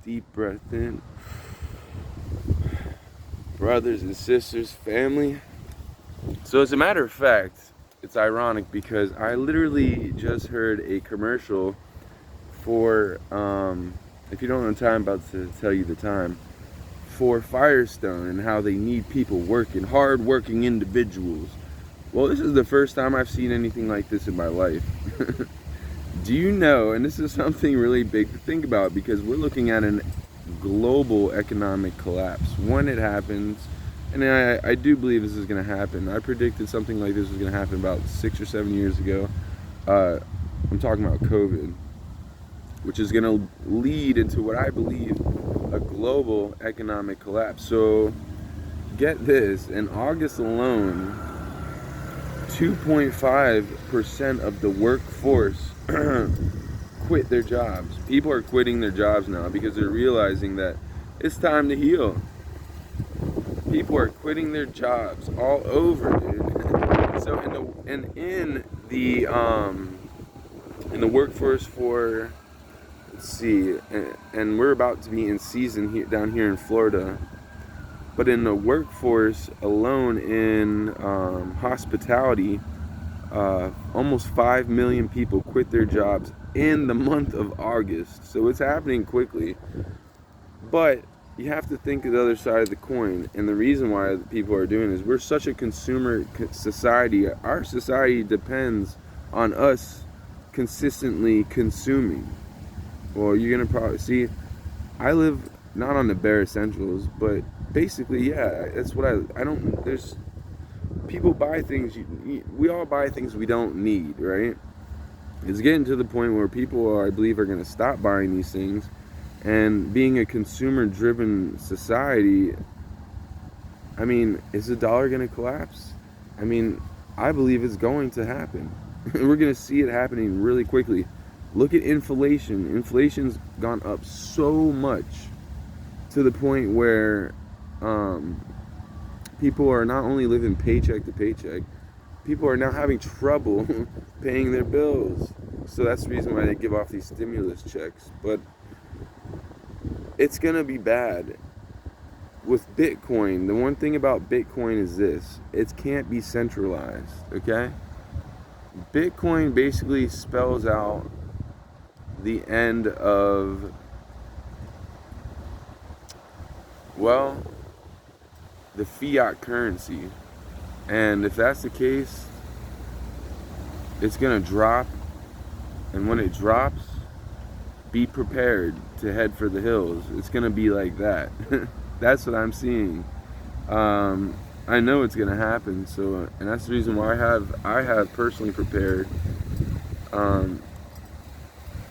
deep breath in. Brothers and sisters, family. So as a matter of fact, it's ironic because I literally just heard a commercial for, if you don't know the time, I'm about to tell you the time, for Firestone and how they need people working, hard-working individuals. Well, this is the first time I've seen anything like this in my life. Do you know, and this is something really big to think about because we're looking at a global economic collapse. When it happens, and I do believe this is going to happen. I predicted something like this was going to happen about 6 or 7 years ago. I'm talking about COVID, which is going to lead into what I believe a global economic collapse. So get this, in August alone, 2.5% of the workforce quit their jobs. People are quitting their jobs now because they're realizing that it's time to heal. People are quitting their jobs all over, dude. So in the workforce for, let's see, and we're about to be in season here down here in Florida. But in the workforce alone in hospitality, almost 5 million people quit their jobs in the month of August. So it's happening quickly. But you have to think of the other side of the coin. And the reason why people are doing this, we're such a consumer society. Our society depends on us consistently consuming. Well, you're going to probably see, I live not on the bare essentials, but basically, yeah, that's what I don't, there's, people buy things, we all buy things we don't need, right? It's getting to the point where people, I believe, are going to stop buying these things. And being a consumer-driven society, I mean, is the dollar going to collapse? I mean, I believe it's going to happen. We're going to see it happening really quickly. Look at inflation. Inflation's gone up so much to the point where people are not only living paycheck to paycheck, people are now having trouble paying their bills. So that's the reason why they give off these stimulus checks. But it's going to be bad. With Bitcoin, the one thing about Bitcoin is this: it can't be centralized, okay? Bitcoin basically spells out the end of, well, the fiat currency. And if that's the case, it's going to drop. And when it drops, be prepared to head for the hills. It's going to be like that. That's what I'm seeing. I know it's going to happen. So, and that's the reason why I have personally prepared.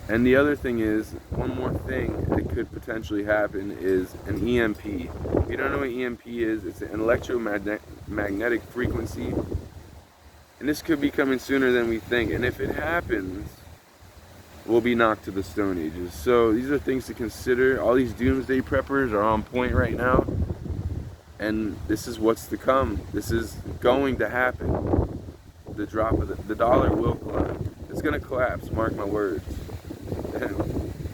And the other thing is, one more thing that could potentially happen is an EMP. If you don't know what EMP is, it's an electromagnetic frequency. And this could be coming sooner than we think. And if it happens, we'll be knocked to the Stone Ages. So these are things to consider. All these doomsday preppers are on point right now. And this is what's to come. This is going to happen. The drop of the dollar will collapse. It's going to collapse, mark my words.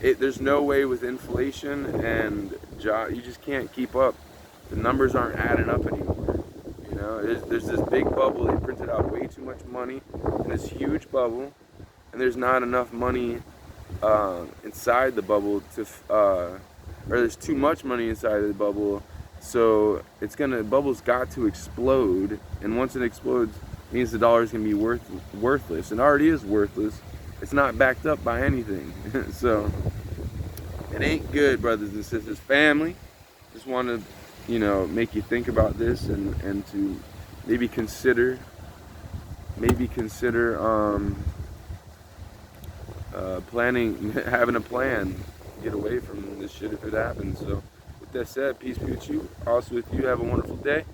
There's no way with inflation and you just can't keep up. The numbers aren't adding up anymore. You know, there's this big bubble. They printed out way too much money in this huge bubble, and there's not enough money inside the bubble to, or there's too much money inside of the bubble. So the bubble's got to explode, and once it explodes, it means the dollar's gonna be worthless. It already is worthless. It's not backed up by anything. So it ain't good, brothers and sisters. Family, just want to, make you think about this and to maybe consider planning, having a plan to get away from this shit if it happens. So with that said, peace be with you. Also with you. Have a wonderful day.